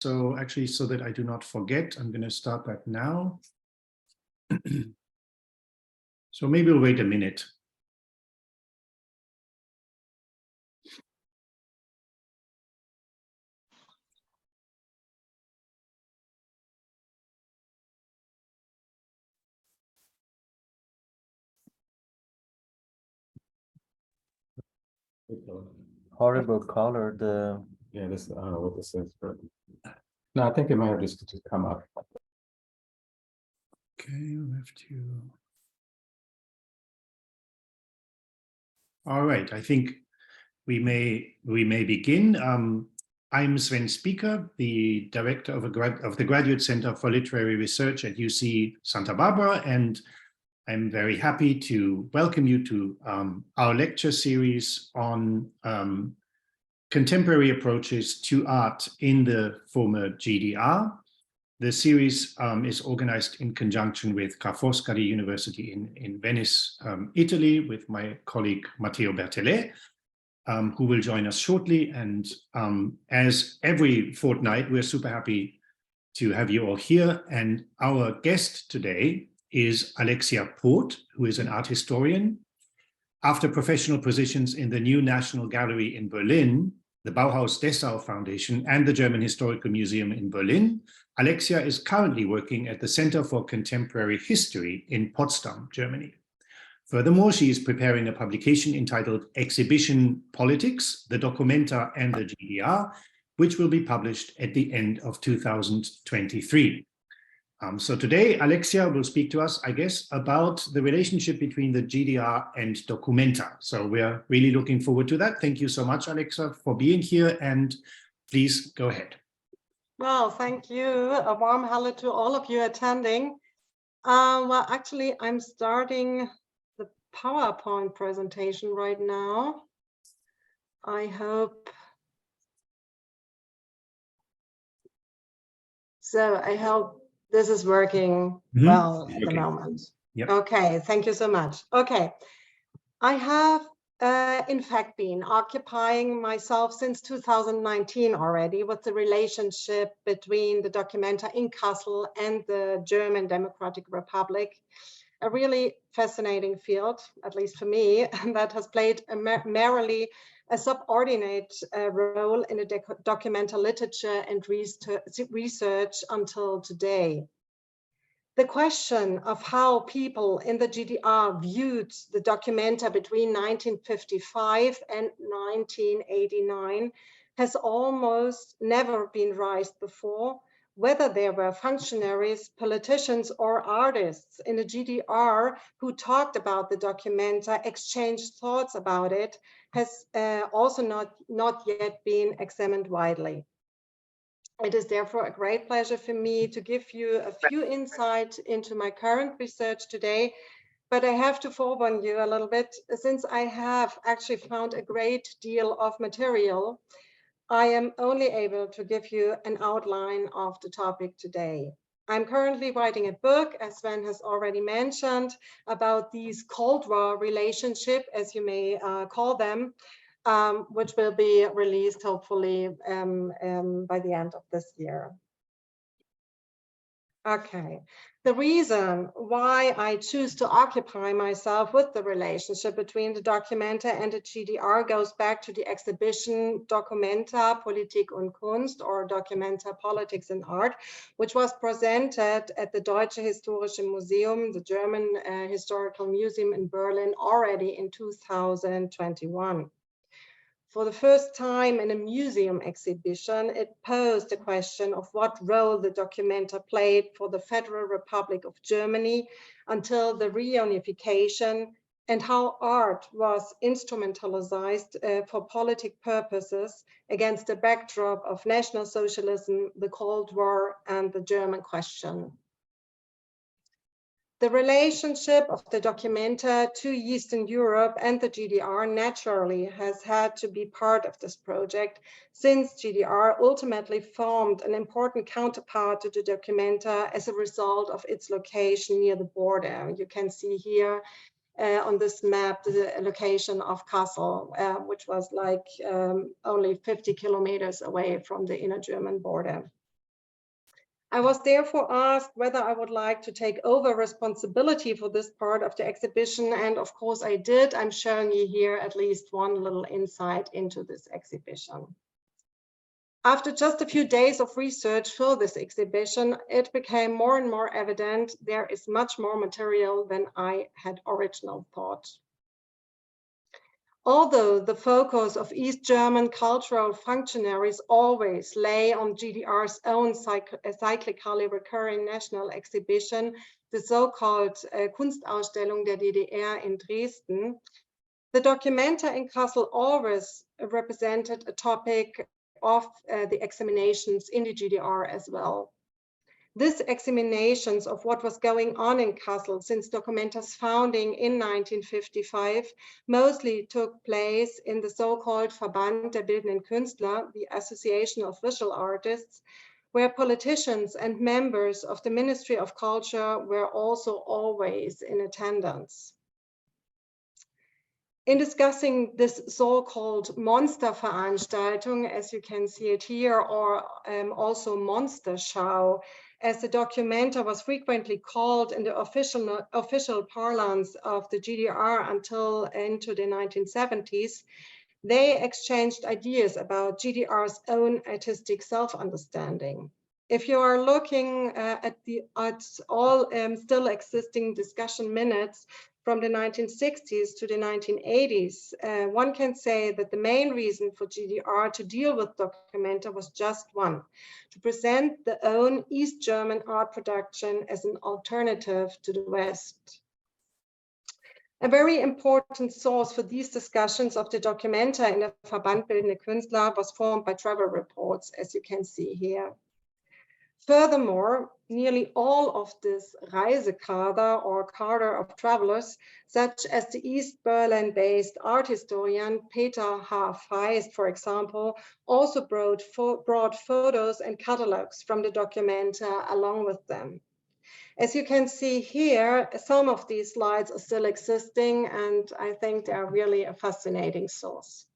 So actually, so that I do not forget, I'm going to start that now. So maybe we'll wait a minute. Horrible color, yeah, this, I don't know what this is, but no, I think it might have just come up. Okay, we have to. All right, I think we may begin. I'm Sven Speaker, the director of the Graduate Center for Literary Research at UC Santa Barbara, and I'm very happy to welcome you to our lecture series on contemporary approaches to art in the former GDR. The series is organized in conjunction with Ca' Foscari University in Venice, Italy, with my colleague Matteo Bertelet, who will join us shortly. And as every fortnight, we're super happy to have you all here. And our guest today is Alexia Pooth, who is an art historian. After professional positions in the New National Gallery in Berlin, the Bauhaus-Dessau Foundation, and the German Historical Museum in Berlin, Alexia is currently working at the Center for Contemporary History in Potsdam, Germany. Furthermore, she is preparing a publication entitled Exhibition Politics, the Documenta and the GDR, which will be published at the end of 2023. So today, Alexia will speak to us, I guess, about the relationship between the GDR and Documenta. So we're really looking forward to that. Thank you so much, Alexia, for being here, and please go ahead. Well, thank you. A warm hello to all of you attending. Well, actually, I'm starting the PowerPoint presentation right now. I hope. So I hope this is working well at the moment. Yep. Okay, thank you so much. Okay, I have in fact been occupying myself since 2019 already with the relationship between the Documenta in Kassel and the German Democratic Republic. A really fascinating field, at least for me, that has played merely a subordinate role in the Documenta literature and research until today. The question of how people in the GDR viewed the Documenta between 1955 and 1989 has almost never been raised before. Whether there were functionaries, politicians, or artists in the GDR who talked about the Documenta, exchanged thoughts about it, has also not yet been examined widely. It is therefore a great pleasure for me to give you a few insights into my current research today, but I have to forewarn you a little bit, since I have actually found a great deal of material. I am only able to give you an outline of the topic today. I'm currently writing a book, as Sven has already mentioned, about these Cold War relationship, as you may call them, which will be released hopefully by the end of this year. Okay, the reason why I choose to occupy myself with the relationship between the Documenta and the GDR goes back to the exhibition Documenta, Politik und Kunst, or Documenta, Politics and Art, which was presented at the Deutsche Historische Museum, the German Historical Museum in Berlin, already in 2021. For the first time in a museum exhibition, it posed the question of what role the Documenta played for the Federal Republic of Germany until the reunification, and how art was instrumentalized for politic purposes against the backdrop of National Socialism, the Cold War, and the German question. The relationship of the Documenta to Eastern Europe and the GDR naturally has had to be part of this project, since GDR ultimately formed an important counterpart to the Documenta as a result of its location near the border. You can see here on this map the location of Kassel, which was like only 50 kilometers away from the inner German border. I was therefore asked whether I would like to take over responsibility for this part of the exhibition, and of course I did. I'm showing you here at least one little insight into this exhibition. After just a few days of research for this exhibition, it became more and more evident there is much more material than I had originally thought. Although the focus of East German cultural functionaries always lay on GDR's own cyclically recurring national exhibition, the so-called Kunstausstellung der DDR in Dresden, the documenta in Kassel always represented a topic of the examinations in the GDR as well. These examinations of what was going on in Kassel since Documenta's founding in 1955 mostly took place in the so-called Verband der Bildenden Künstler, the Association of Visual Artists, where politicians and members of the Ministry of Culture were also always in attendance. In discussing this so-called Monsterveranstaltung, as you can see it here, or also Monster Show, as the documenta was frequently called in the official parlance of the GDR until into the 1970s, they exchanged ideas about GDR's own artistic self-understanding. If you are looking at all still existing discussion minutes from the 1960s to the 1980s, one can say that the main reason for GDR to deal with documenta was just one: to present their own East German art production as an alternative to the West. A very important source for these discussions of the documenta in the Verband Bildende Künstler was formed by travel reports, as you can see here. Furthermore, nearly all of this Reisekader or cadre of travelers, such as the East Berlin-based art historian Peter H. Feist, for example, also brought photos and catalogs from the documenta along with them. As you can see here, some of these slides are still existing, and I think they are really a fascinating source.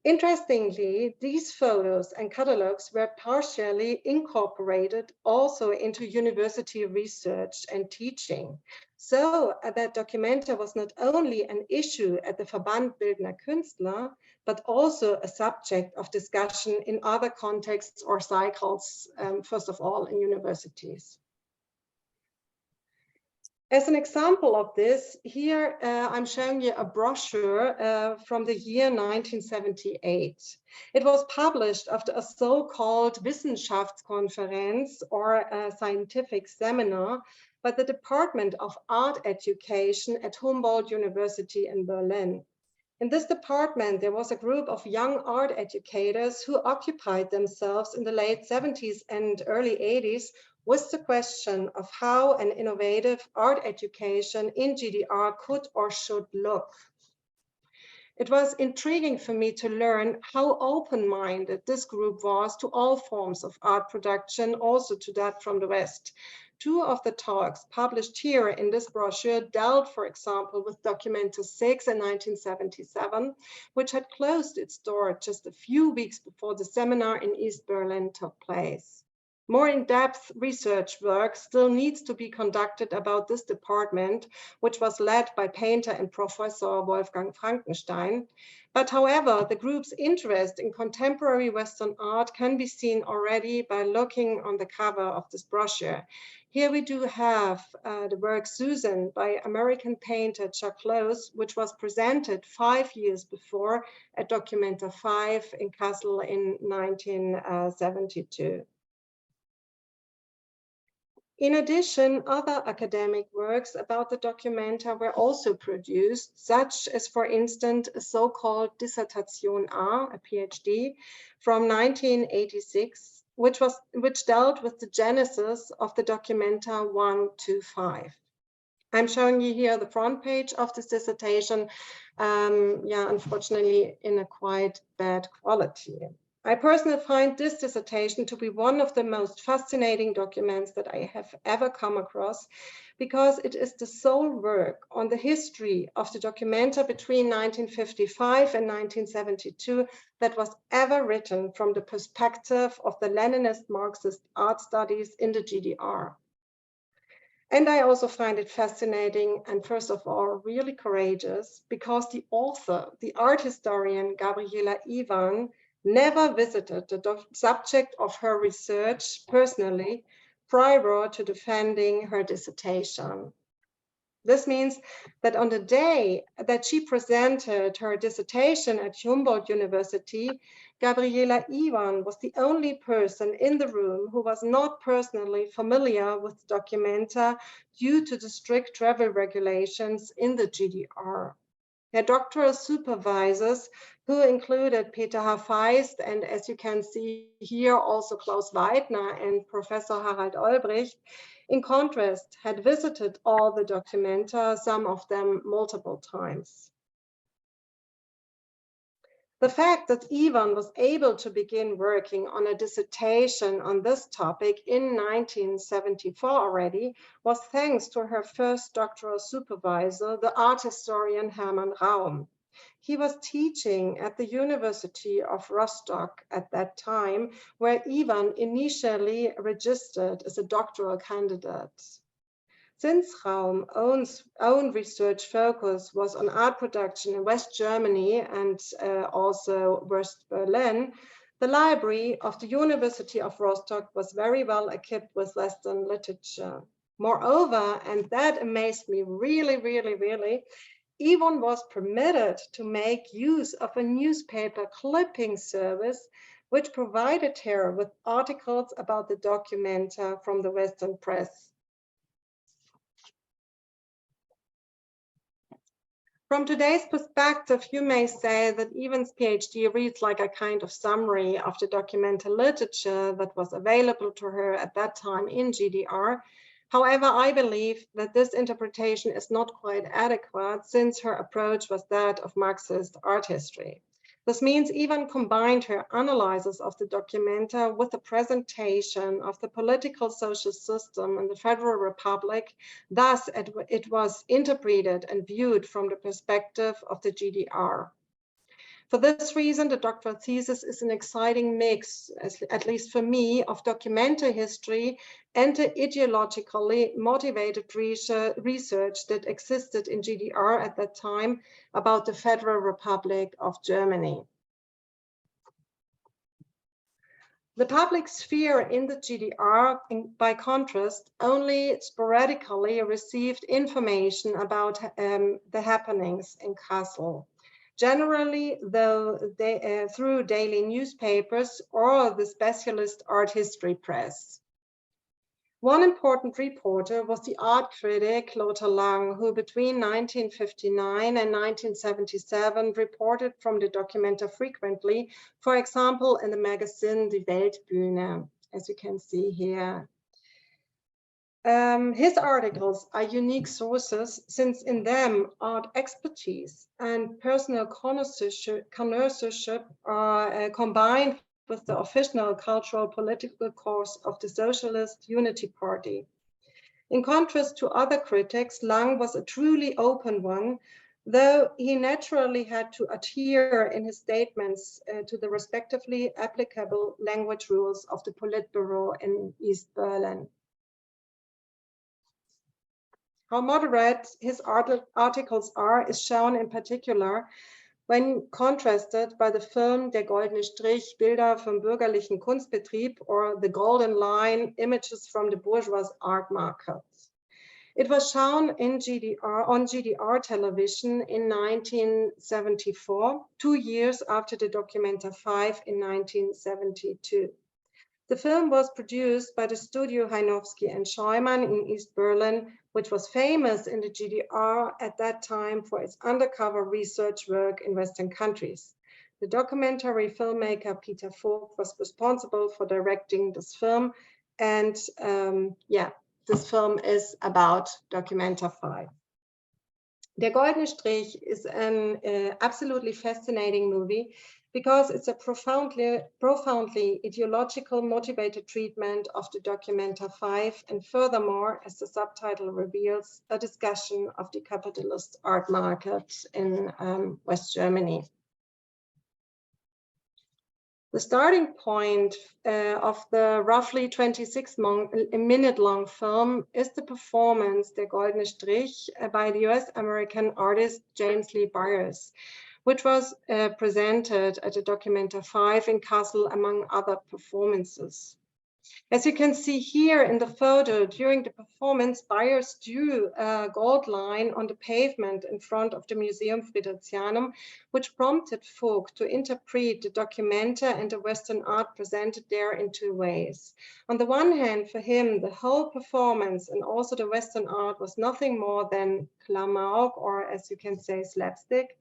Interestingly, these photos and catalogs were partially incorporated also into university research and teaching, so that documenta was not only an issue at the Verband Bildender Künstler, but also a subject of discussion in other contexts or cycles, first of all in universities. As an example of this, here I'm showing you a brochure from the year 1978. It was published after a so-called Wissenschaftskonferenz, or a scientific seminar, by the Department of Art Education at Humboldt University in Berlin. In this department, there was a group of young art educators who occupied themselves in the late 70s and early 80s with the question of how an innovative art education in GDR could or should look. It was intriguing for me to learn how open-minded this group was to all forms of art production, also to that from the West. Two of the talks published here in this brochure dealt, for example, with Documenta 6 in 1977, which had closed its door just a few weeks before the seminar in East Berlin took place. More in-depth research work still needs to be conducted about this department, which was led by painter and professor Wolfgang Frankenstein. But however, the group's interest in contemporary Western art can be seen already by looking on the cover of this brochure. Here we do have the work Susan by American painter Chuck Close, which was presented 5 years before at Documenta 5 in Kassel in 1972. In addition, other academic works about the documenta were also produced, such as, for instance, a so-called Dissertation A, a PhD, from 1986, which dealt with the genesis of the documenta 1 to 5. I'm showing you here the front page of this dissertation, unfortunately in a quite bad quality. I personally find this dissertation to be one of the most fascinating documents that I have ever come across, because it is the sole work on the history of the documenta between 1955 and 1972 that was ever written from the perspective of the Leninist Marxist art studies in the GDR. And I also find it fascinating and, first of all, really courageous, because the author, the art historian Gabriela Iwan, never visited the subject of her research personally prior to defending her dissertation. This means that on the day that she presented her dissertation at Humboldt University, Gabriela Iwan was the only person in the room who was not personally familiar with documenta due to the strict travel regulations in the GDR. Her doctoral supervisors, who included Peter Feist and, as you can see here, also Klaus Weidner and Professor Harald Olbricht, in contrast, had visited all the documenta, some of them multiple times. The fact that Iwan was able to begin working on a dissertation on this topic in 1974 already was thanks to her first doctoral supervisor, the art historian Hermann Raum. He was teaching at the University of Rostock at that time, where Iwan initially registered as a doctoral candidate. Since Raum's own research focus was on art production in West Germany and also West Berlin, the library of the University of Rostock was very well equipped with Western literature. Moreover, and that amazed me really, Iwan was permitted to make use of a newspaper clipping service, which provided her with articles about the documenta from the Western press. From today's perspective, you may say that Iwan's PhD reads like a kind of summary of the documenta literature that was available to her at that time in GDR. However, I believe that this interpretation is not quite adequate, since her approach was that of Marxist art history. This means Iwan combined her analysis of the documenta with the presentation of the political social system in the Federal Republic. Thus, it was interpreted and viewed from the perspective of the GDR. For this reason, the doctoral thesis is an exciting mix, at least for me, of documenta history and the ideologically motivated research that existed in GDR at that time about the Federal Republic of Germany. The public sphere in the GDR, by contrast, only sporadically received information about the happenings in Kassel. Generally, though, through daily newspapers or the specialist art history press. One important reporter was the art critic Lothar Lang, who between 1959 and 1977 reported from the documenta frequently, for example, in the magazine Die Weltbühne, as you can see here. His articles are unique sources, since in them art expertise and personal connoisseurship are combined with the official cultural political course of the Socialist Unity Party. In contrast to other critics, Lang was a truly open one, though he naturally had to adhere in his statements to the respectively applicable language rules of the Politburo in East Berlin. How moderate his articles are is shown in particular when contrasted by the film Der goldene Strich, Bilder vom bürgerlichen Kunstbetrieb, or The Golden Line, Images from the Bourgeois Art Market. It was shown in on GDR television in 1974, 2 years after the documenta 5 in 1972. The film was produced by the studio Heinowski and Scheumann in East Berlin, which was famous in the GDR at that time for its undercover research work in Western countries. The documentary filmmaker Peter Vogt was responsible for directing this film. And this film is about documenta 5. Der Goldene Strich is an absolutely fascinating movie, because it's a profoundly ideological motivated treatment of the Documenta 5, and furthermore, as the subtitle reveals, a discussion of the capitalist art market in West Germany. The starting point of the roughly 26-minute long film is the performance Der Goldene Strich by the US-American artist James Lee Byers, which was presented at the Documenta 5 in Kassel, among other performances. As you can see here in the photo, during the performance, Byers drew a gold line on the pavement in front of the Museum Fridericianum, which prompted folk to interpret the Documenta and the Western art presented there in two ways. On the one hand, for him, the whole performance and also the Western art was nothing more than Klamauk, or as you can say, slapstick,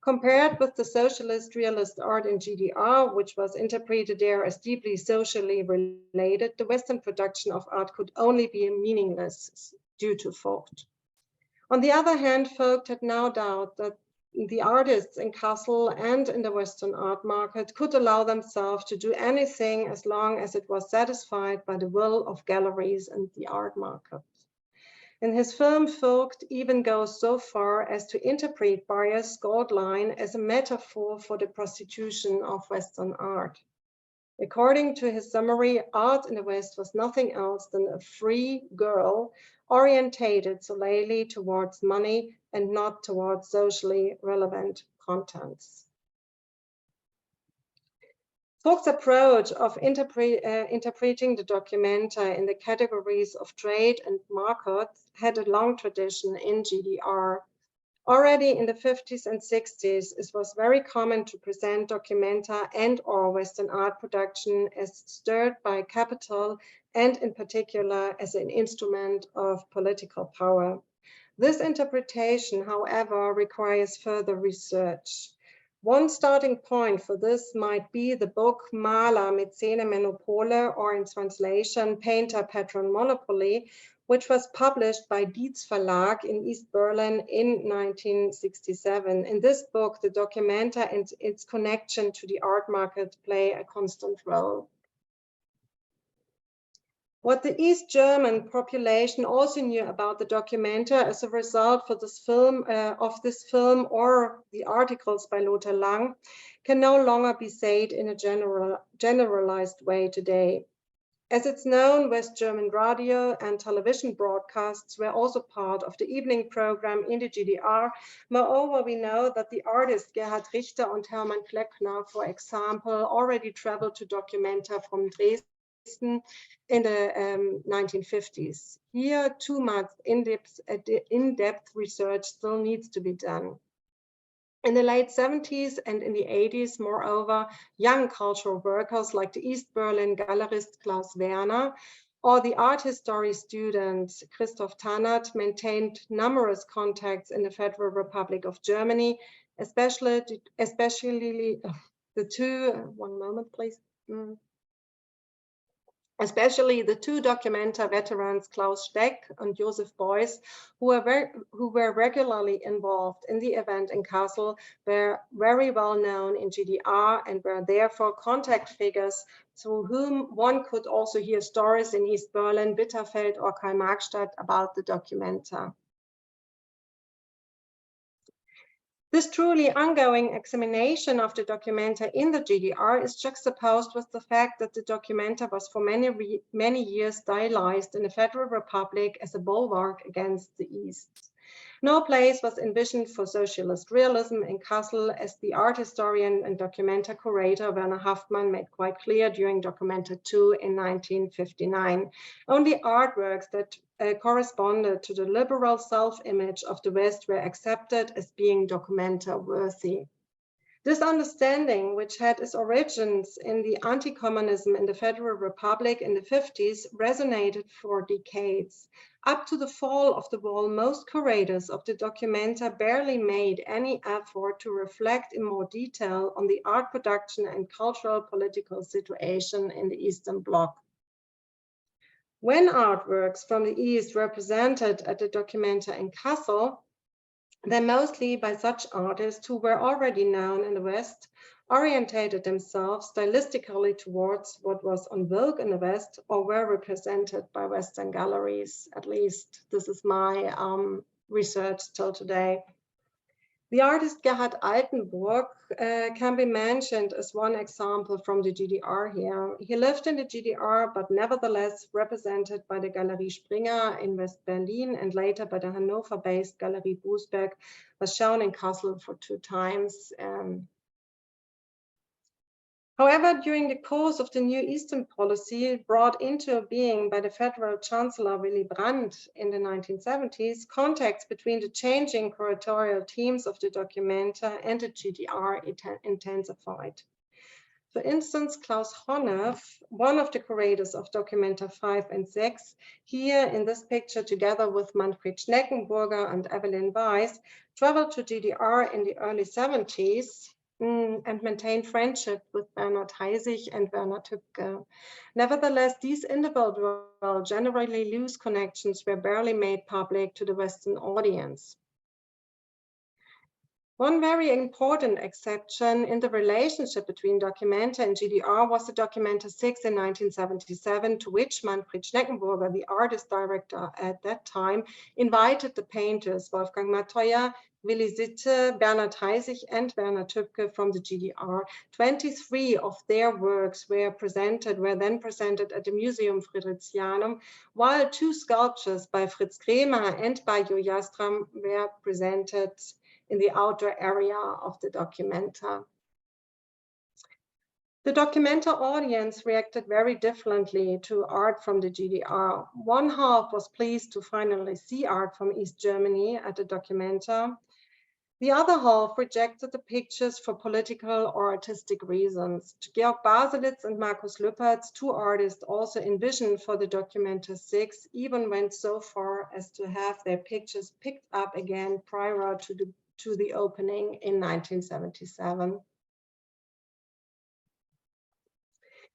compared with the socialist realist art in GDR, which was interpreted there as deeply socially related. The Western production of art could only be meaningless due to Vogt. On the other hand, Vogt had no doubt that the artists in Kassel and in the Western art market could allow themselves to do anything as long as it was satisfied by the will of galleries and the art market. In his film, Vogt even goes so far as to interpret Byers' gold line as a metaphor for the prostitution of Western art. According to his summary, art in the West was nothing else than a free girl orientated solely towards money and not towards socially relevant contents. Vogt's approach of interpreting the Documenta in the categories of trade and markets had a long tradition in GDR. Already in the 50s and 60s, it was very common to present Documenta and or Western art production as stirred by capital and in particular as an instrument of political power. This interpretation, however, requires further research. One starting point for this might be the book Maler, Mäzene, Monopole, or in translation, Painter, Patron, Monopoly, which was published by Dietz Verlag in East Berlin in 1967. In this book, the Documenta and its connection to the art market play a constant role. What the East German population also knew about the Documenta as a result of this film or the articles by Lothar Lang can no longer be said in a generalized way today. As it's known, West German radio and television broadcasts were also part of the evening program in the GDR. Moreover, we know that the artists Gerhard Richter and Hermann Kleckner, for example, already traveled to Documenta from Dresden in the 1950s. Here, too much in-depth research still needs to be done. In the late 70s and in the 80s, moreover, young cultural workers like the East Berlin gallerist Klaus Werner or the art history student Christoph Tannert maintained numerous contacts in the Federal Republic of Germany, especially the two, one moment please. Especially the two Documenta veterans Klaus Steck and Josef Beuys, who were regularly involved in the event in Kassel, were very well known in GDR and were therefore contact figures through whom one could also hear stories in East Berlin, Bitterfeld or Karl-Marx-Stadt about the Documenta. This truly ongoing examination of the Documenta in the GDR is juxtaposed with the fact that the Documenta was for many years stylized in the Federal Republic as a bulwark against the East. No place was envisioned for socialist realism in Kassel, as the art historian and Documenta curator Werner Haftmann made quite clear during Documenta 2 in 1959. Only artworks that corresponded to the liberal self-image of the West were accepted as being Documenta worthy. This understanding, which had its origins in the anti-communism in the Federal Republic in the 50s, resonated for decades. Up to the fall of the wall, most curators of the Documenta barely made any effort to reflect in more detail on the art production and cultural political situation in the Eastern Bloc. When artworks from the East were presented at the Documenta in Kassel, then mostly by such artists who were already known in the West, orientated themselves stylistically towards what was on vogue in the West or were represented by Western galleries. At least this is my research till today. The artist Gerhard Altenburg can be mentioned as one example from the GDR here. He lived in the GDR, but nevertheless represented by the Galerie Springer in West Berlin and later by the Hanover-based Galerie Bußberg, was shown in Kassel for 2 times. However, during the course of the New Eastern policy brought into being by the Federal Chancellor Willy Brandt in the 1970s, contacts between the changing curatorial teams of the Documenta and the GDR intensified. For instance, Klaus Honneff, one of the curators of Documenta 5 and 6, here in this picture together with Manfred Schneckenburger and Evelyn Weiss, traveled to GDR in the early 70s and maintained friendship with Bernhard Heisig and Werner Tübke. Nevertheless, these individual, generally loose connections were barely made public to the Western audience. One very important exception in the relationship between Documenta and GDR was the Documenta 6 in 1977, to which Manfred Schneckenburger, the artist director at that time, invited the painters Wolfgang Matoya, Willy Sitte, Bernhard Heisig, and Werner Tübke from the GDR. 23 of their works were then presented at the Museum Fridericianum, while 2 sculptures by Fritz Kremer and by Jo Jastram were presented in the outer area of the Documenta. The Documenta audience reacted very differently to art from the GDR. One half was pleased to finally see art from East Germany at the Documenta. The other half rejected the pictures for political or artistic reasons. Georg Baselitz and Markus Lüpertz, 2 artists also envisioned for the Documenta 6, even went so far as to have their pictures picked up again prior to the opening in 1977.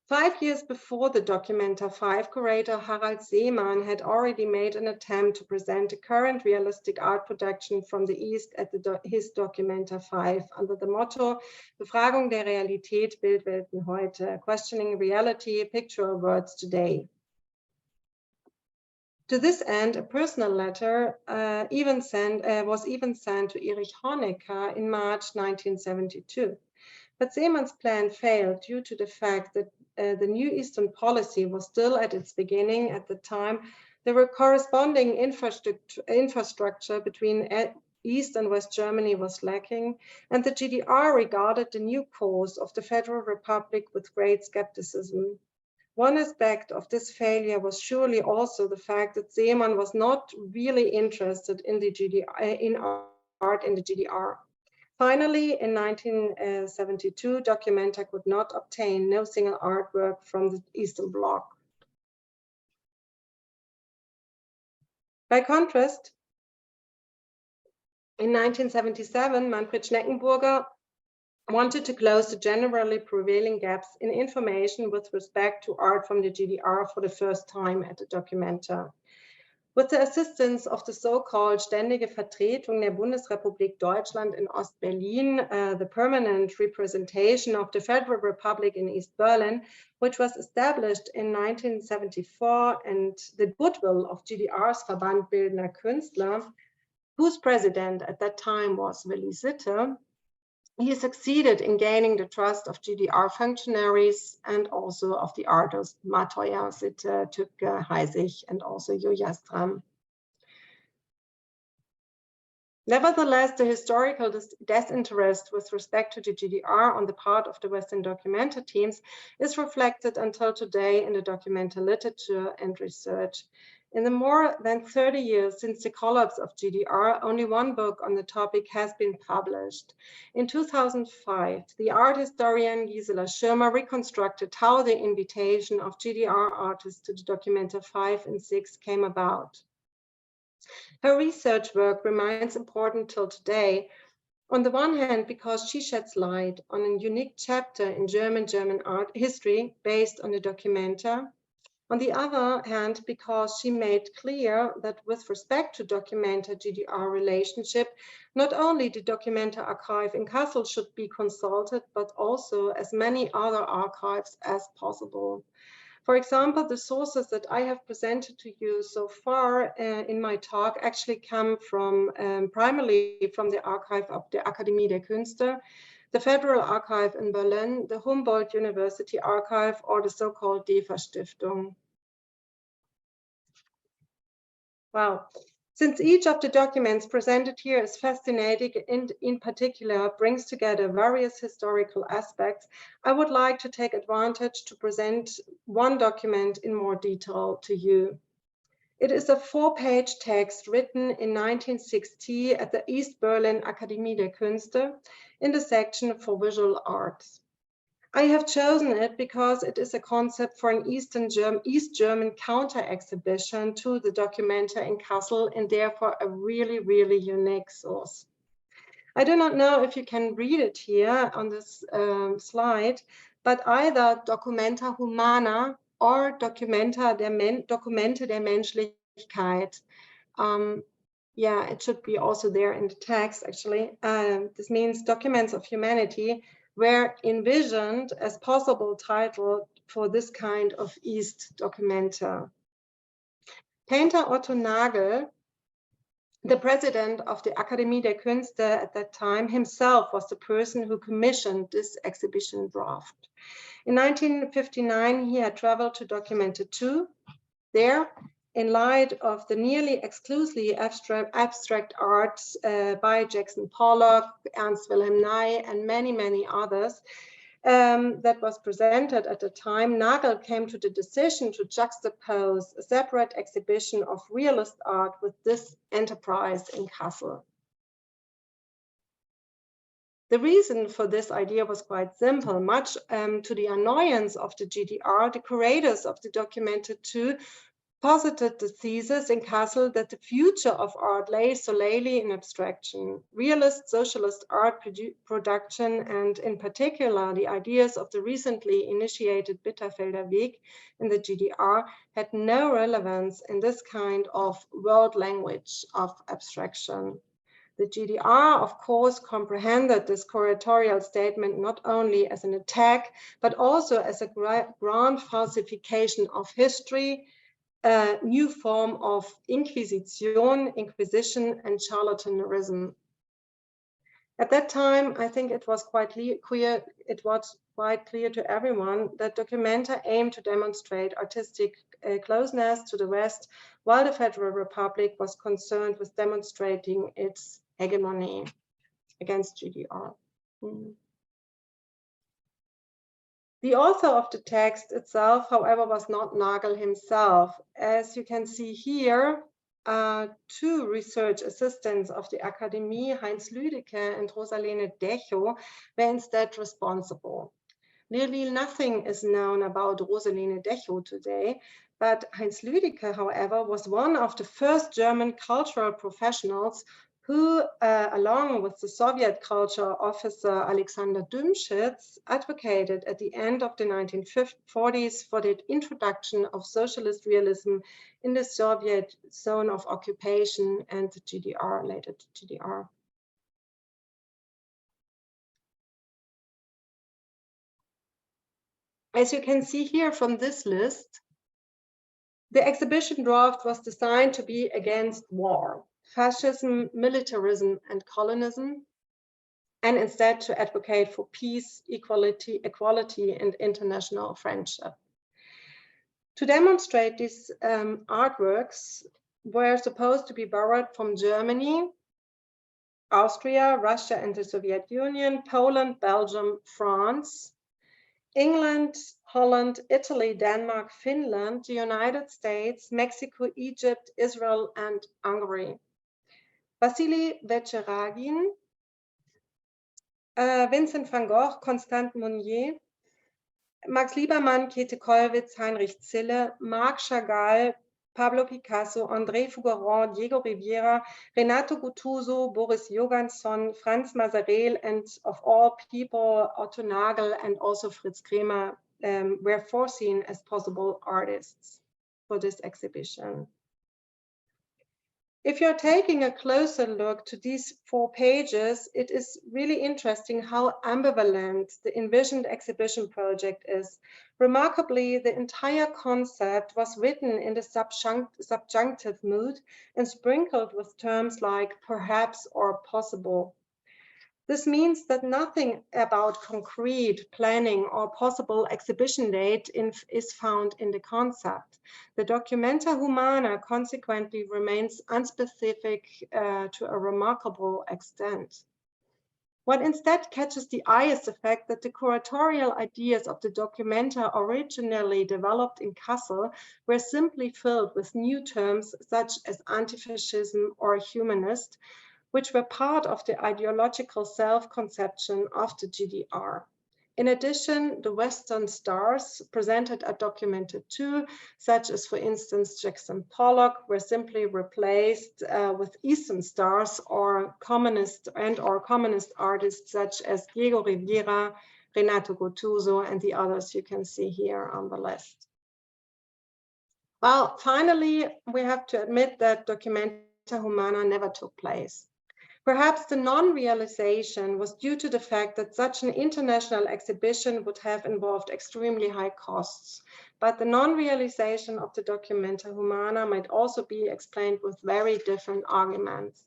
5 years before the Documenta 5, curator Harald Seemann had already made an attempt to present a current realistic art production from the East at his Documenta 5 under the motto Befragung der Realität, Bildwelten heute, questioning reality, pictorial words today. To this end, a personal letter was even sent to Erich Honecker in March 1972. But Seemann's plan failed due to the fact that the New Eastern policy was still at its beginning at the time. There were corresponding infrastructure between East and West Germany was lacking, and the GDR regarded the new course of the Federal Republic with great skepticism. One aspect of this failure was surely also the fact that Seemann was not really interested in the art in the GDR. Finally, in 1972, Documenta could not obtain no single artwork from the Eastern Bloc. By contrast, in 1977, Manfred Schneckenburger wanted to close the generally prevailing gaps in information with respect to art from the GDR for the first time at the Documenta. With the assistance of the so-called Ständige Vertretung der Bundesrepublik Deutschland in Ost-Berlin, the permanent representation of the Federal Republic in East Berlin, which was established in 1974, and the goodwill of GDR's Verband Bildender Künstler, whose president at that time was Willy Sitte, he succeeded in gaining the trust of GDR functionaries and also of the artists Matoya, Sitte, Tübke, Heisig, and also Jo Jastram. Nevertheless, the historical disinterest with respect to the GDR on the part of the Western Documenta teams is reflected until today in the Documenta literature and research. In the more than 30 years since the collapse of GDR, only one book on the topic has been published. In 2005, the art historian Gisela Schirmer reconstructed how the invitation of GDR artists to the Documenta 5 and 6 came about. Her research work remains important till today, on the one hand because she sheds light on a unique chapter in German art history based on the Documenta, On the other hand, because she made clear that with respect to documenta GDR relationship, not only the documenta archive in Kassel should be consulted, but also as many other archives as possible. For example, the sources that I have presented to you so far in my talk actually come from primarily from the archive of the Akademie der Künste, the Federal Archive in Berlin, the Humboldt University Archive, or the so-called DEFA Stiftung. Wow. Since each of the documents presented here is fascinating and in particular brings together various historical aspects, I would like to take advantage to present one document in more detail to you. It is a 4-page text written in 1960 at the East Berlin Akademie der Künste in the section for visual arts. I have chosen it because it is a concept for an East German counter-exhibition to the documenta in Kassel, and therefore a really, really unique source. I do not know if you can read it here on this slide, but either Documenta Humana or Dokumente der Menschlichkeit. Yeah, it should be also there in the text, actually. This means Documents of Humanity were envisioned as possible title for this kind of East documenta. Painter Otto Nagel, the president of the Akademie der Künste at that time, himself was the person who commissioned this exhibition draft. In 1959, he had traveled to Documenta II. There, in light of the nearly exclusively abstract arts by Jackson Pollock, Ernst Wilhelm Ney, and many, many others that was presented at the time, Nagel came to the decision to juxtapose a separate exhibition of realist art with this enterprise in Kassel. The reason for this idea was quite simple. Much to the annoyance of the GDR, the curators of the Documenta II posited the thesis in Kassel that the future of art lay solely in abstraction. Realist socialist art production, and in particular the ideas of the recently initiated Bitterfelder Weg in the GDR, had no relevance in this kind of world language of abstraction. The GDR, of course, comprehended this curatorial statement not only as an attack, but also as a grand falsification of history, a new form of inquisition, and charlatanism. At that time, I think it was quite clear to everyone that Documenta aimed to demonstrate artistic closeness to the West, while the Federal Republic was concerned with demonstrating its hegemony against GDR. The author of the text itself, however, was not Nagel himself. As you can see here, 2 research assistants of the Akademie, Heinz Lüdecke and Rosalene Decho, were instead responsible. Nearly nothing is known about Rosalene Decho today, but Heinz Lüdecke, however, was one of the first German cultural professionals who, along with the Soviet culture officer Alexander Dümschitz, advocated at the end of the 1940s for the introduction of socialist realism in the Soviet zone of occupation and the GDR, later GDR. As you can see here from this list, the exhibition draft was designed to be against war, fascism, militarism, and colonism, and instead to advocate for peace, equality, and international friendship. To demonstrate these artworks were supposed to be borrowed from Germany, Austria, Russia and the Soviet Union, Poland, Belgium, France, England, Holland, Italy, Denmark, Finland, the United States, Mexico, Egypt, Israel, and Hungary. Vasily Vercheragin, Vincent van Gogh, Constant Mounier, Max Liebermann, Käthe Kollwitz, Heinrich Zille, Marc Chagall, Pablo Picasso, André Fougeron, Diego Rivera, Renato Guttuso, Boris Johansson, Franz Masereel, and of all people, Otto Nagel and also Fritz Kremer were foreseen as possible artists. for this exhibition. If you're taking a closer look to these 4 pages, it is really interesting how ambivalent the envisioned exhibition project is. Remarkably, the entire concept was written in the subjunctive mood and sprinkled with terms like perhaps or possible. This means that nothing about concrete planning or possible exhibition date is found in the concept. The documenta humana consequently remains unspecific to a remarkable extent. What instead catches the eye is the fact that the curatorial ideas of the documenta originally developed in Kassel were simply filled with new terms such as anti-fascism or humanist, which were part of the ideological self-conception of the GDR. In addition, the Western stars presented at Documenta too, such as, for instance, Jackson Pollock, were simply replaced with Eastern stars or communist artists such as Diego Rivera, Renato Guttuso, and the others you can see here on the list. Well, finally, we have to admit that Documenta Humana never took place. Perhaps the non-realization was due to the fact that such an international exhibition would have involved extremely high costs. But the non-realization of the Documenta Humana might also be explained with very different arguments.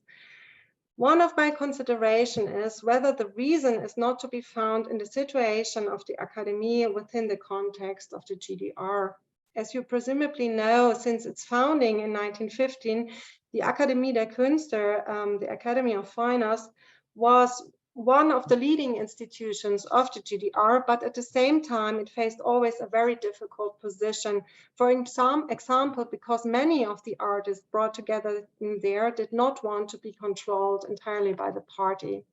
One of my considerations is whether the reason is not to be found in the situation of the Academy within the context of the GDR. As you presumably know, since its founding in 1915, the Akademie der Künste, the Academy of Fine Arts, was one of the leading institutions of the GDR, but at the same time, it faced always a very difficult position. For example, because many of the artists brought together there did not want to be controlled entirely by the party.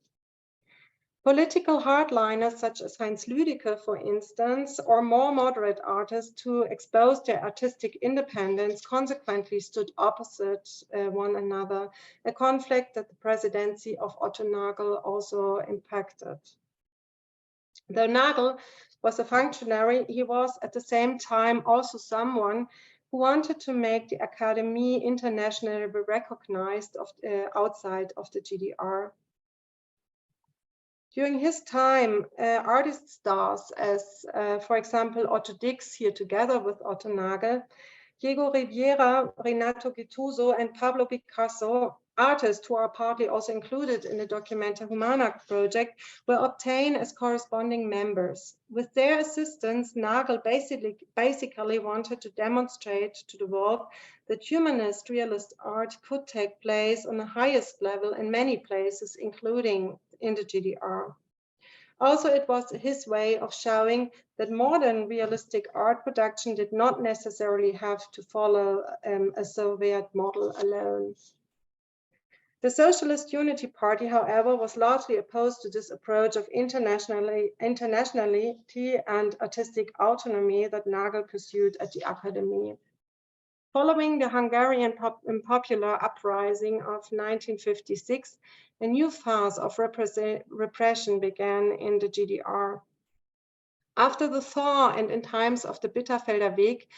Political hardliners such as Heinz Lüdecke, for instance, or more moderate artists who exposed their artistic independence consequently stood opposite one another, a conflict that the presidency of Otto Nagel also impacted. Though Nagel was a functionary, he was at the same time also someone who wanted to make the Academy internationally recognized outside of the GDR. During his time, artist stars as, for example, Otto Dix, here together with Otto Nagel, Diego Rivera, Renato Guttuso, and Pablo Picasso, artists who are partly also included in the Documenta Humana project, were obtained as corresponding members. With their assistance, Nagel basically wanted to demonstrate to the world that humanist realist art could take place on the highest level in many places, including in the GDR. Also, it was his way of showing that modern realistic art production did not necessarily have to follow a Soviet model alone. The Socialist Unity Party, however, was largely opposed to this approach of internationality and artistic autonomy that Nagel pursued at the Academy. Following the Hungarian popular uprising of 1956, a new phase of repression began in the GDR. After the thaw and in times of the Bitterfelder Weg,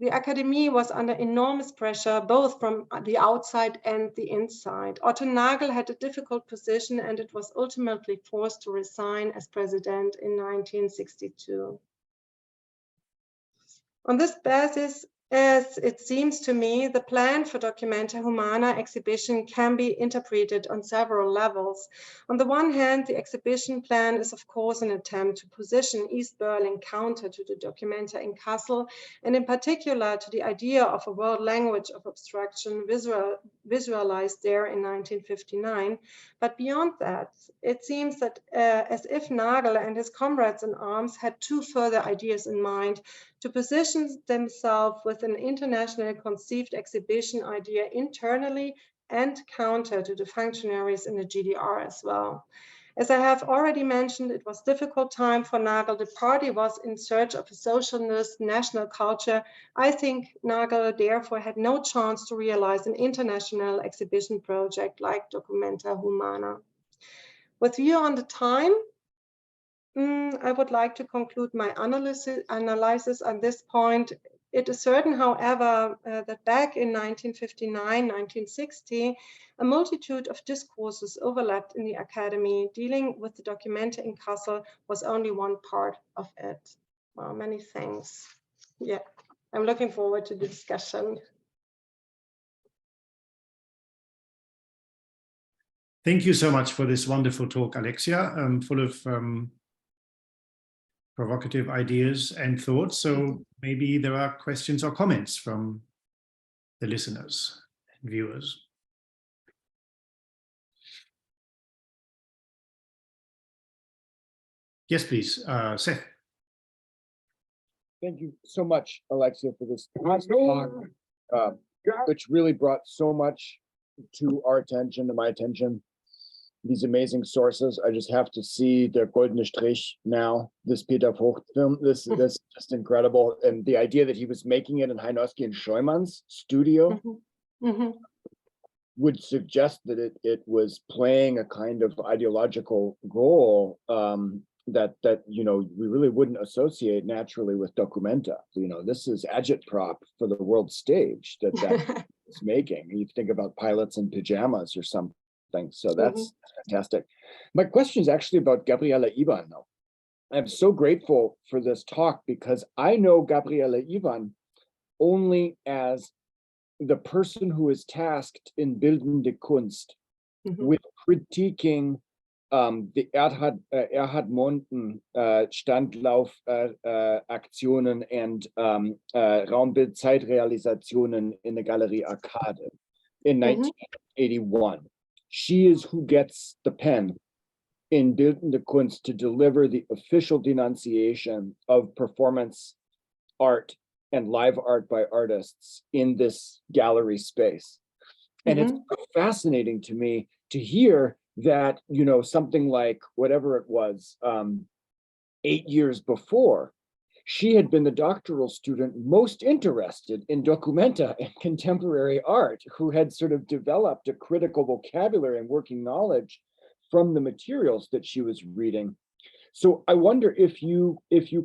the Academy was under enormous pressure, both from the outside and the inside. Otto Nagel had a difficult position and it was ultimately forced to resign as president in 1962. On this basis, as it seems to me, the plan for Documenta Humana exhibition can be interpreted on several levels. On the one hand, the exhibition plan is of course an attempt to position East Berlin counter to the Documenta in Kassel, and in particular to the idea of a world language of abstraction visualized there in 1959. But beyond that, it seems that as if Nagel and his comrades in arms had two further ideas in mind: to position themselves with an international conceived exhibition idea internally and counter to the functionaries in the GDR as well. As I have already mentioned, it was a difficult time for Nagel. The party was in search of a socialist national culture. I think Nagel therefore had no chance to realize an international exhibition project like Documenta Humana. With view on the time, I would like to conclude my analysis at this point It is certain, however, that back in 1959, 1960, a multitude of discourses overlapped in the academy. Dealing with the documenta in Kassel was only one part of it. Well, many thanks. Yeah, I'm looking forward to the discussion. Thank you so much for this wonderful talk, Alexia, full of provocative ideas and thoughts. So maybe there are questions or comments from the listeners and viewers. Yes, please, Seth. Thank you so much, Alexia, for this talk, which really brought so much to our attention, to my attention. These amazing sources. I just have to see the Goldene Strich now, this Peter Vogt film. This is just incredible. And the idea that he was making it in Heinowski and Scheumann's studio would suggest that it was playing a kind of ideological role that you know, we really wouldn't associate naturally with Documenta. You know, this is agitprop for the world stage that it's making. You think about Pilots in Pajamas or something. So that's fantastic. My question is actually about Gabriele Ivan, though. I'm so grateful for this talk because I know Gabriele Ivan only as the person who is tasked in Bildende Kunst with critiquing the Erhard Monten Standlauf Aktionen and Raumbild Zeitrealisationen in the Galerie Arcade in 1981. She is who gets the pen in Bildende Kunst to deliver the official denunciation of performance art and live art by artists in this gallery space. And it's fascinating to me to hear that, you know, something like whatever it was, 8 years before, she had been the doctoral student most interested in documenta and contemporary art, who had sort of developed a critical vocabulary and working knowledge from the materials that she was reading. So I wonder if you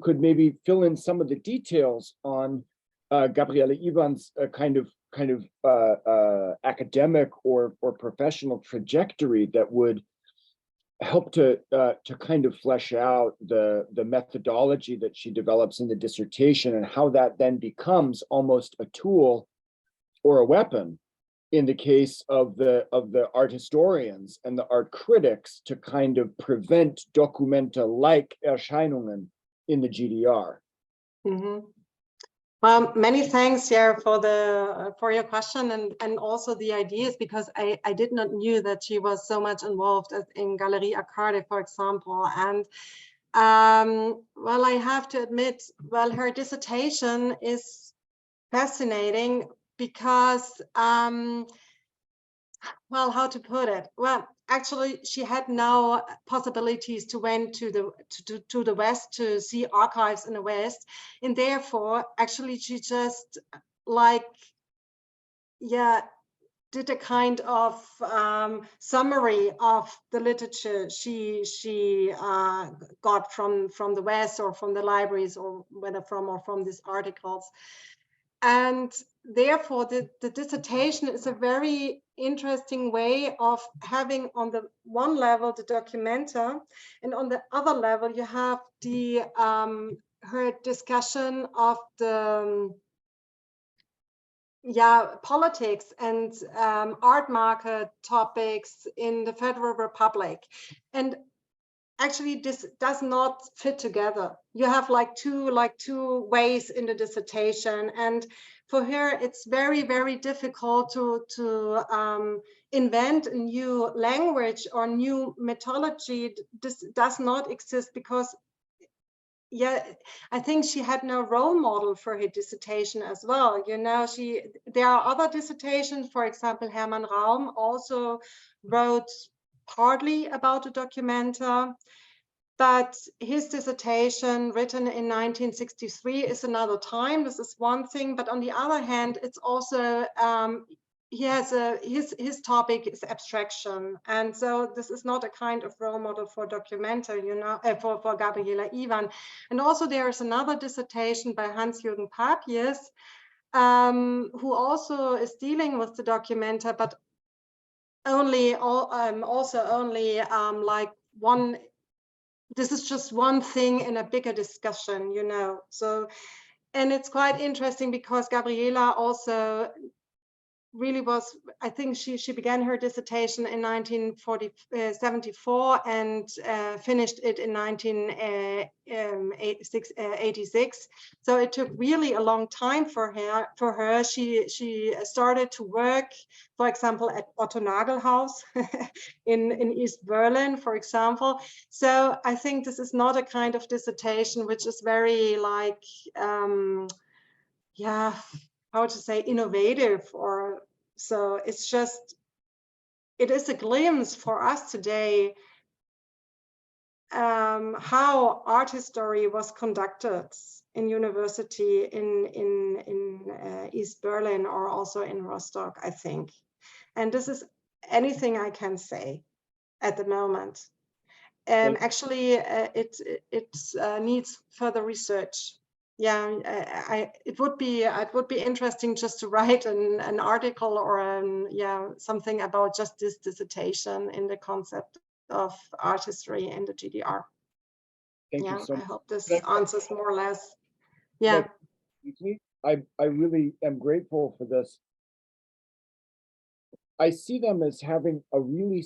could maybe fill in some of the details on Gabriele Ivan's kind of academic or professional trajectory that would help to kind of flesh out the methodology that she develops in the dissertation, and how that then becomes almost a tool or a weapon in the case of the art historians and the art critics to kind of prevent documenta-like Erscheinungen in the GDR. Well, many thanks, Jer, for your question and also the ideas, because I did not knew that she was so much involved in Galerie Arcade, for example. And well, I have to admit, well, her dissertation is fascinating because, well, how to put it? Well, actually, she had no possibilities to went to the West to see archives in the West, and therefore, actually, she just like, yeah, did a kind of summary of the literature she got from the West or from the libraries, or whether from these articles. And therefore, the dissertation is a very interesting way of having, on the one level, the documenta, and on the other level, you have the her discussion of the politics and art market topics in the Federal Republic. And actually, this does not fit together. You have like two ways in the dissertation, and for her, it's very, very difficult to invent a new language or new methodology. This does not exist because, yeah, I think she had no role model for her dissertation as well. You know, there are other dissertations. For example, Hermann Raum also wrote partly about the documenta, but his dissertation, written in 1963, is another time. This is one thing, but on the other hand, it's also his topic is abstraction, and so this is not a kind of role model for documenta, you know, for Gabriela Iwan. And also there is another dissertation by Hans-Jürgen Papies, who also is dealing with the documenta, but only like one. This is just one thing in a bigger discussion, you know. So, and it's quite interesting because Gabriela also really was, I think she began her dissertation in 1974 and finished it in 1986. So it took really a long time for her. She started to work, for example, at Otto Nagelhaus in East Berlin, for example. So I think this is not a kind of dissertation which is very like, how to say, innovative, or so it's just, it is a glimpse for us today how art history was conducted in university in East Berlin, or also in Rostock, I think. And this is anything I can say at the moment. Actually, it needs further research. Yeah, it would be interesting just to write an article or something about just this dissertation in the concept of art history in the GDR. Thank you so I much. hope this answers more or less. Yeah. I really am grateful for this. I see them as having a really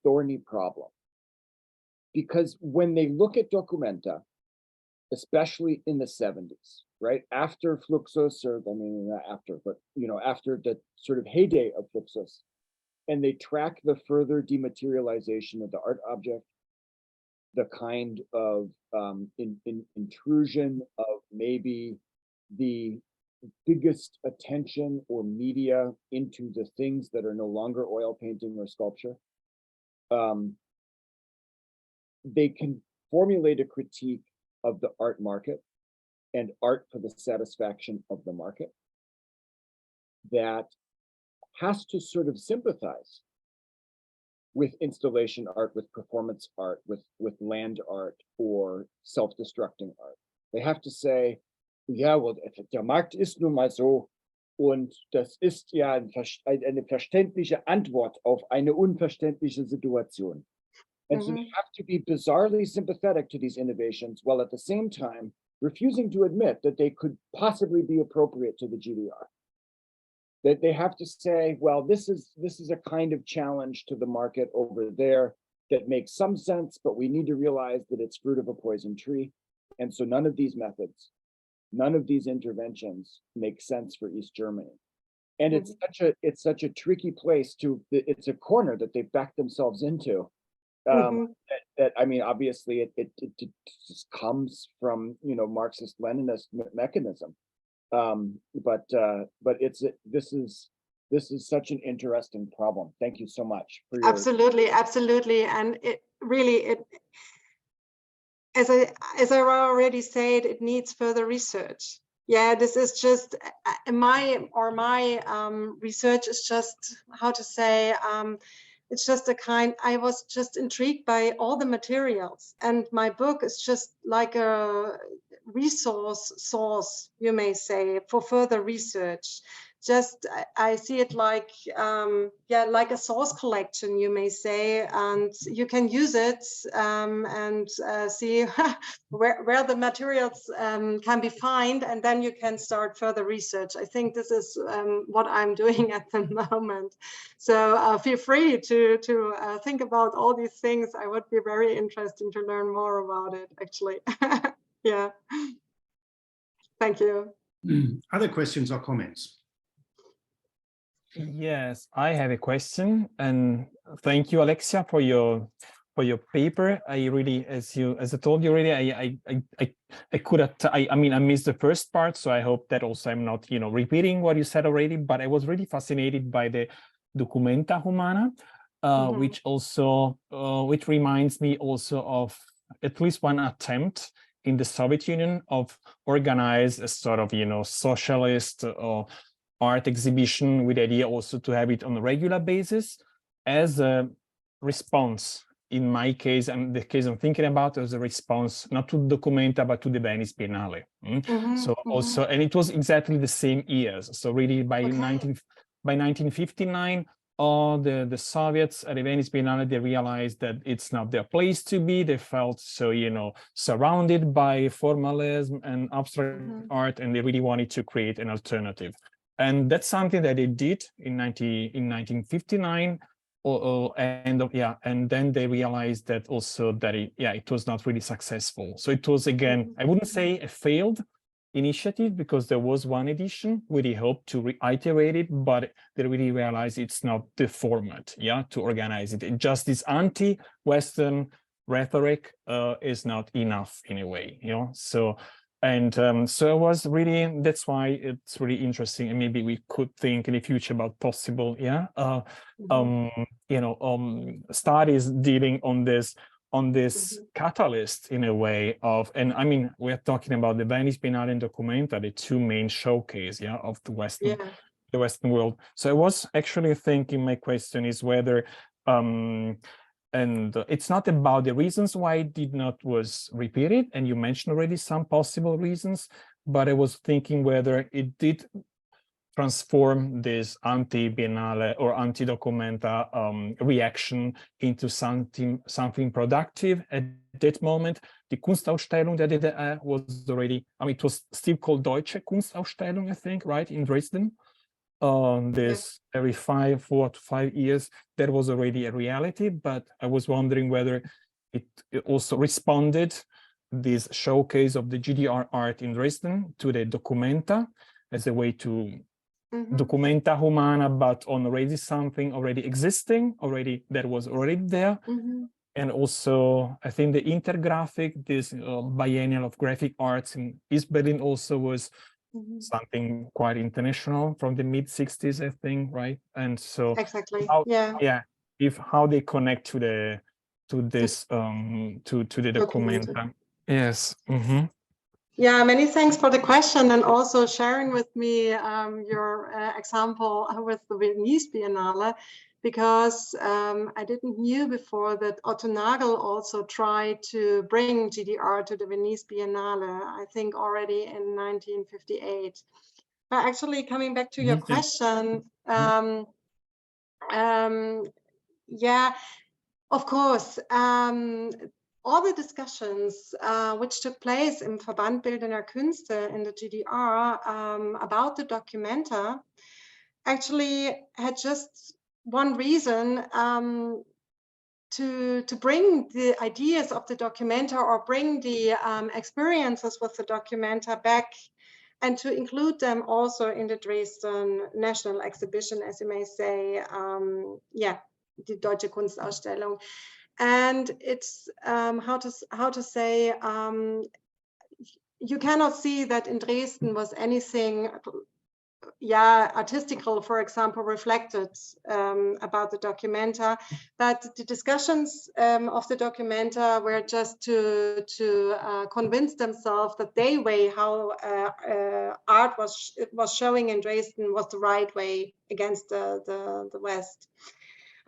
thorny problem, because when they look at documenta, especially in the 70s, right after Fluxus, or I mean not after, but you know, after the sort of heyday of Fluxus, and they track the further dematerialization of the art object, the kind of intrusion of maybe the biggest attention or media into the things that are no longer oil painting or sculpture, they can formulate a critique of the art market and art for the satisfaction of the market that has to sort of sympathize with installation art, with performance art, with land art, or self-destructing art. They have to say, ja, well, der Markt ist nun mal so, und das ist ja eine verständliche Antwort auf eine unverständliche Situation. And so they have to be bizarrely sympathetic to these innovations, while at the same time refusing to admit that they could possibly be appropriate to the GDR. That they have to say, well, this is a kind of challenge to the market over there that makes some sense, but we need to realize that it's fruit of a poison tree. And so none of these methods, none of these interventions make sense for East Germany. And it's such a tricky place to, it's a corner that they've backed themselves into. That I mean, obviously it just comes from, you know, Marxist-Leninist mechanism, but this is such an interesting problem. Thank you so much for your... Absolutely, and it really, as I already said, it needs further research. Yeah, this is just my research is just, how to say, it's just I was just intrigued by all the materials, and my book is just like a resource source, you may say, for further research. Just I see it like like a source collection, you may say, and you can use it and see where the materials can be found, and then you can start further research. I think this is what I'm doing at the moment. So feel free to think about all these things. I would be very interested to learn more about it, actually. Yeah. Thank you. Other questions or comments? Yes, I have a question, and thank you, Alexia, for your paper. I really, as I told you already, I missed the first part, so I hope that also I'm not, you know, repeating what you said already. But I was really fascinated by the documenta humana, which also which reminds me also of at least one attempt in the Soviet Union of organize a sort of, you know, socialist or art exhibition with the idea also to have it on a regular basis as a response. In my case, and the case I'm thinking about, as a response not to Documenta but to the Venice Biennale. So also, and it was exactly the same years. So really by 1959, all the Soviets at the Venice Biennale, they realized that it's not their place to be. They felt so, you know, surrounded by formalism and abstract art, and they really wanted to create an alternative. And that's something that they did in 1959. And then they realized that also that it was not really successful. So it was, again, I wouldn't say a failed initiative, because there was one edition where they hoped to reiterate it, but they really realized it's not the format, to organize it. And just this anti-Western rhetoric is not enough in a way, So, and so it was really, that's why it's really interesting, and maybe we could think in the future about possible, studies dealing on this catalyst in a way of, and I mean, we're talking about the Venice Biennale and Documenta, the two main showcase, of the Western world. So I was actually thinking, my question is whether, and it's not about the reasons why it did not was repeated, and you mentioned already some possible reasons, but I was thinking whether it did transform this anti-Biennale or anti-Documenta reaction into something productive at that moment. The Kunstausstellung der DDR was already, I mean, it was still called Deutsche Kunstausstellung, I think, right, in Dresden. This every 4 to 5 years, that was already a reality, but I was wondering whether it also responded, this showcase of the GDR art in Dresden, to the Documenta as a way to Documenta Humana, but on already something already existing, that was already there. And also, I think the Intergraphic, this biennial of graphic arts in East Berlin, also was something quite international from the mid-60s, I think, right? And so exactly, how they connect to the Documenta. Yes. Yeah, many thanks for the question, and also sharing with me your example with the Venice Biennale, because I didn't knew before that Otto Nagel also tried to bring GDR to the Venice Biennale, I think already in 1958. But actually, coming back to your question, of course, all the discussions which took place in Verband Bildender Künste in the GDR about the Documenta actually had just one reason, to bring the ideas of the Documenta, or bring the experiences with the Documenta back, and to include them also in the Dresden National Exhibition, as you may say, the Deutsche Kunstausstellung. And it's how to say, you cannot see that in Dresden was anything artistical, for example, reflected about the Documenta, but the discussions of the Documenta were just to convince themselves that their way how art was showing in Dresden was the right way against the West.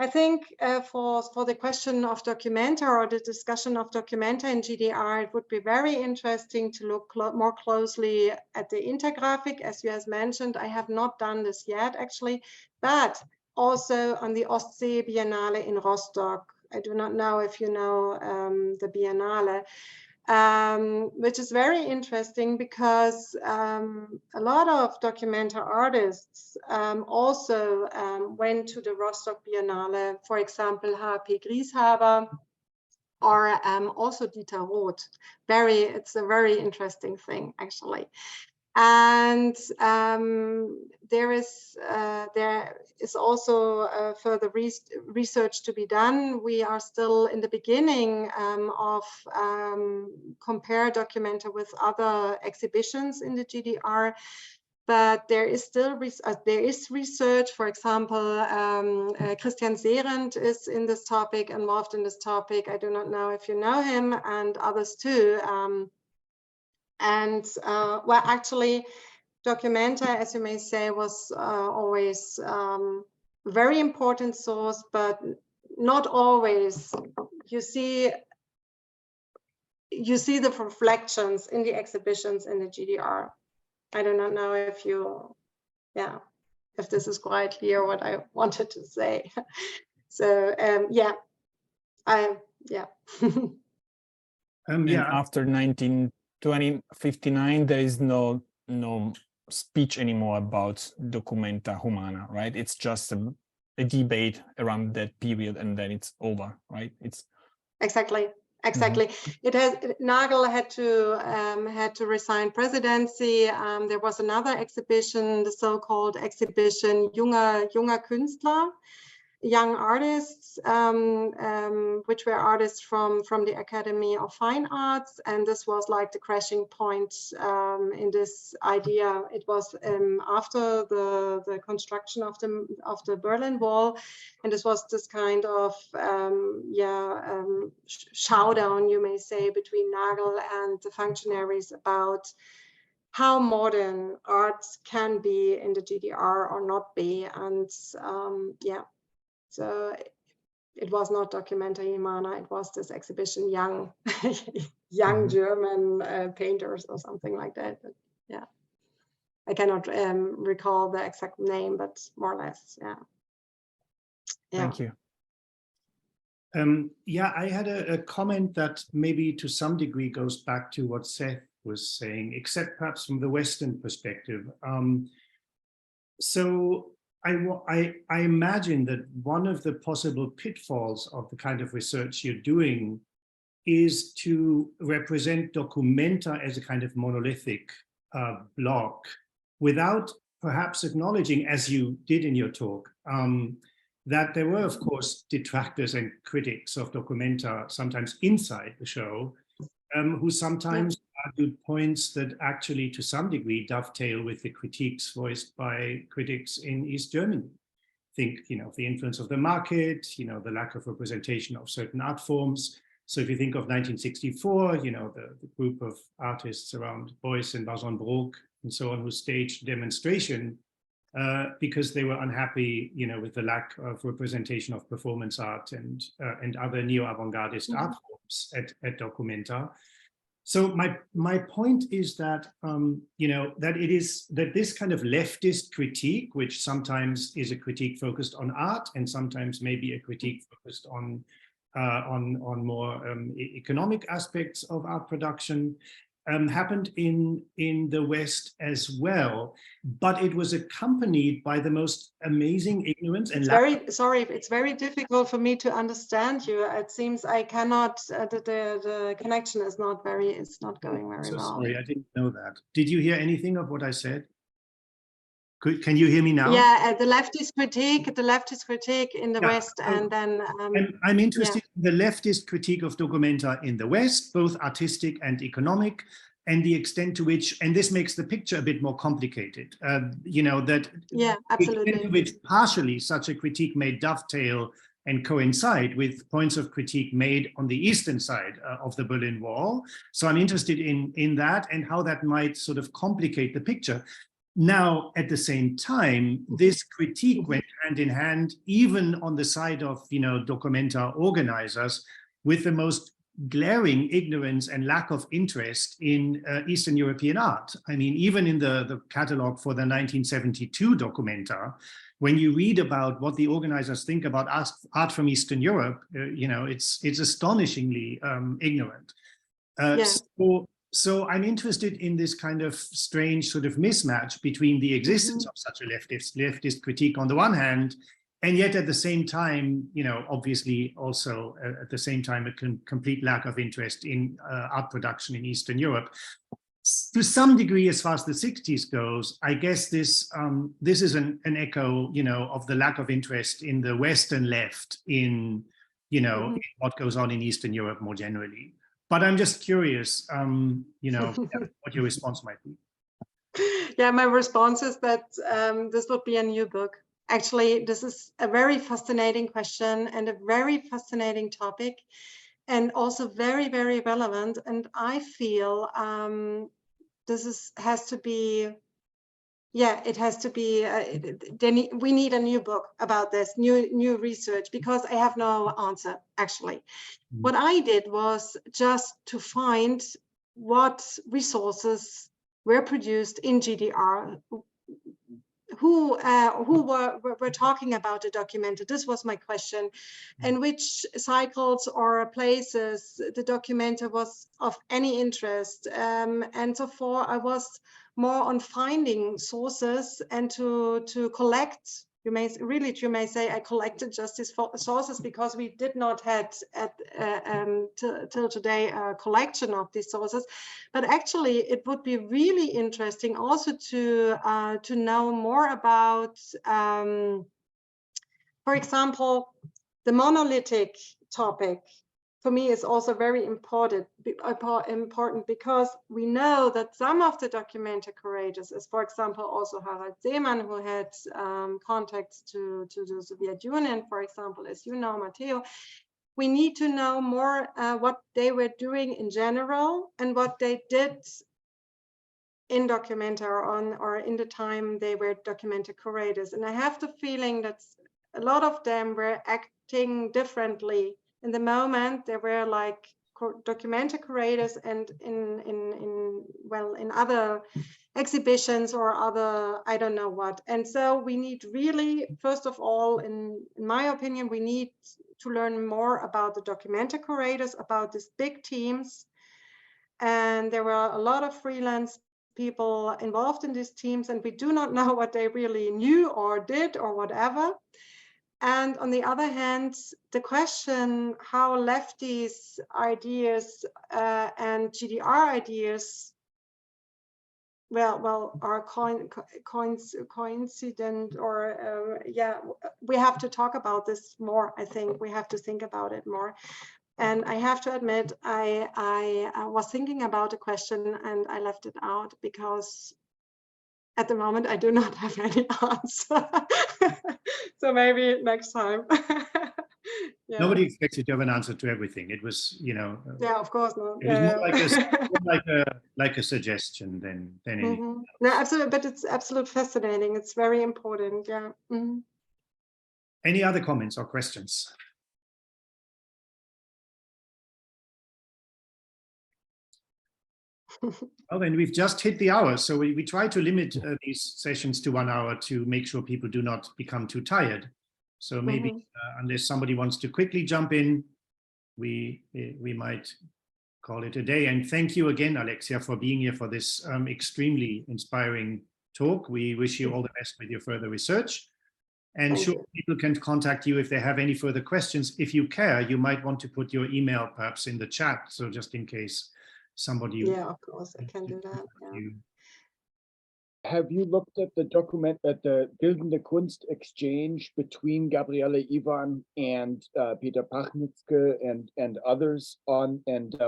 I think for the question of Documenta, or the discussion of Documenta in GDR, it would be very interesting to look more closely at the Intergraphic, as you have mentioned. I have not done this yet, actually, but also on the Ostsee Biennale in Rostock. I do not know if you know the Biennale. Which is very interesting, because a lot of Documenta artists also went to the Rostock Biennale, for example, H.P. Grieshaber, or also Dieter Roth. It's a very interesting thing, actually. And there is also further research to be done. We are still in the beginning of compare Documenta with other exhibitions in the GDR, but there is still research. For example, Christian Serendt is in this topic, involved in this topic. I do not know if you know him, and others too. Well, actually, Documenta, as you may say, was always very important source, but not always. You see the reflections in the exhibitions in the GDR. I do not know if you, if this is quite clear what I wanted to say. So yeah. And after 1959, there is no speech anymore about documenta humana, right? It's just a debate around that period, and then it's over, right? It's exactly. It has Nagel had to resign presidency. There was another exhibition, the so-called exhibition Junger Künstler, young artists, which were artists from the Academy of Fine Arts, and this was like the crashing point in this idea. It was after the construction of the Berlin Wall, and this was this kind of showdown, you may say, between Nagel and the functionaries about how modern art can be in the GDR or not be, and so it was not Documenta Humana, it was this exhibition, young German painters or something like that. But yeah, I cannot recall the exact name, but more or less, yeah. Thank you. I had a comment that maybe to some degree goes back to what Seth was saying, except perhaps from the Western perspective. So I imagine that one of the possible pitfalls of the kind of research you're doing is to represent Documenta as a kind of monolithic block without perhaps acknowledging, as you did in your talk, that there were, of course, detractors and critics of Documenta, sometimes inside the show, who sometimes argued points that actually, to some degree, dovetail with the critiques voiced by critics in East Germany. Think, the influence of the market, the lack of representation of certain art forms. So if you think of 1964, the group of artists around Beuys and Bazon-Broek and so on, who staged demonstration because they were unhappy, with the lack of representation of performance art and other neo-avant-gardist art forms at Documenta. So my point is that that this kind of leftist critique, which sometimes is a critique focused on art and sometimes maybe a critique focused on more economic aspects of art production, happened in the West as well, but it was accompanied by the most amazing ignorance and it's very difficult for me to understand you. It seems I cannot. The connection is not going very well. Sorry, I didn't know that. Did you hear anything of what I said? Can you hear me now? Yeah, the leftist critique in the West, and then I'm interested in the leftist critique of Documenta in the West, both artistic and economic, and the extent to which, and this makes the picture a bit more complicated, that absolutely, the extent to which partially such a critique may dovetail and coincide with points of critique made on the eastern side of the Berlin Wall. So I'm interested in that and how that might sort of complicate the picture. Now, at the same time, this critique went hand in hand, even on the side of, Documenta organizers, with the most glaring ignorance and lack of interest in Eastern European art. I mean, even in the catalog for the 1972 Documenta, when you read about what the organizers think about art from Eastern Europe, it's astonishingly ignorant. So I'm interested in this kind of strange sort of mismatch between the existence of such a leftist critique on the one hand, and yet at the same time, obviously also at the same time, a complete lack of interest in art production in Eastern Europe. To some degree, as far as the 60s goes, I guess this is an echo, of the lack of interest in the Western left in, in what goes on in Eastern Europe more generally. But I'm just curious, what your response might be. Yeah, my response is that this would be a new book. Actually, this is a very fascinating question and a very fascinating topic, and also very, very relevant. And I feel this has to be yeah, it has to be, we need a new book about this, new research, because I have no answer, actually. What I did was just to find what resources were produced in GDR, who were talking about the documenta. This was my question. And which cycles or places the documenta was of any interest. And so far I was more on finding sources and to collect. You may say I collected just these sources because we did not had till today a collection of these sources, but actually it would be really interesting also to know more about, for example, the monolithic topic. For me, is also very important because we know that some of the documenta curators, as for example, also Harald Seemann, who had contacts to the Soviet Union, for example, as you know, Matteo, we need to know more what they were doing in general and what they did in documenta or in the time they were documenta curators. And I have the feeling that a lot of them were acting differently. In the moment, they were like documenta curators, and in other exhibitions or other, I don't know what. And so we need really, first of all, in my opinion, we need to learn more about the documenta curators, about these big teams. And there were a lot of freelance people involved in these teams, and we do not know what they really knew or did or whatever. And on the other hand, the question how lefties ideas and GDR ideas are coincident, or yeah, we have to talk about this more. I think we have to think about it more. And I have to admit, I was thinking about a question and I left it out because at the moment I do not have any answer. So maybe next time. Yeah. Nobody expects you to have an answer to everything. It was, Yeah, of course not. it was more like a suggestion than anything. No, absolutely, but it's absolutely fascinating. It's very important. Yeah. Any other comments or questions? Well, then we've just hit the hour. So we try to limit these sessions to 1 hour to make sure people do not become too tired. So maybe unless somebody wants to quickly jump in, we might call it a day. And thank you again, Alexia, for being here for this extremely inspiring talk. We wish you all the best with your further research. And sure, people can contact you if they have any further questions. If you care, you might want to put your email perhaps in the chat. So just in case somebody. Yeah, of course, I can do that. Yeah. Have you looked at the document, at the Bildende Kunst exchange between Gabriele Iwan and Peter Pachnitzke and others and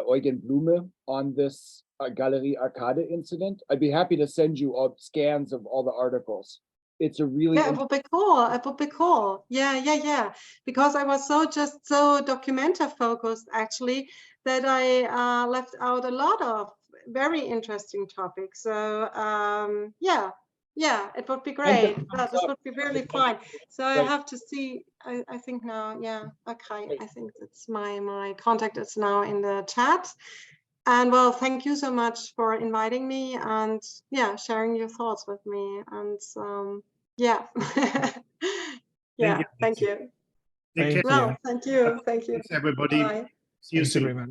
Eugen Blume on this Galerie Arcade incident? I'd be happy to send you all scans of all the articles. It's a really it would be cool. It would be cool. Yeah. Because I was so documenta focused actually that I left out a lot of very interesting topics. So yeah, it would be great. This would be really fine. So I have to see. I think now. Yeah. Okay. I think that's my contact is now in the chat. And well, thank you so much for inviting me and yeah, sharing your thoughts with me. And yeah, yeah, thank you. Thank you. Well, thank you. Thanks, everybody. Bye. See you soon.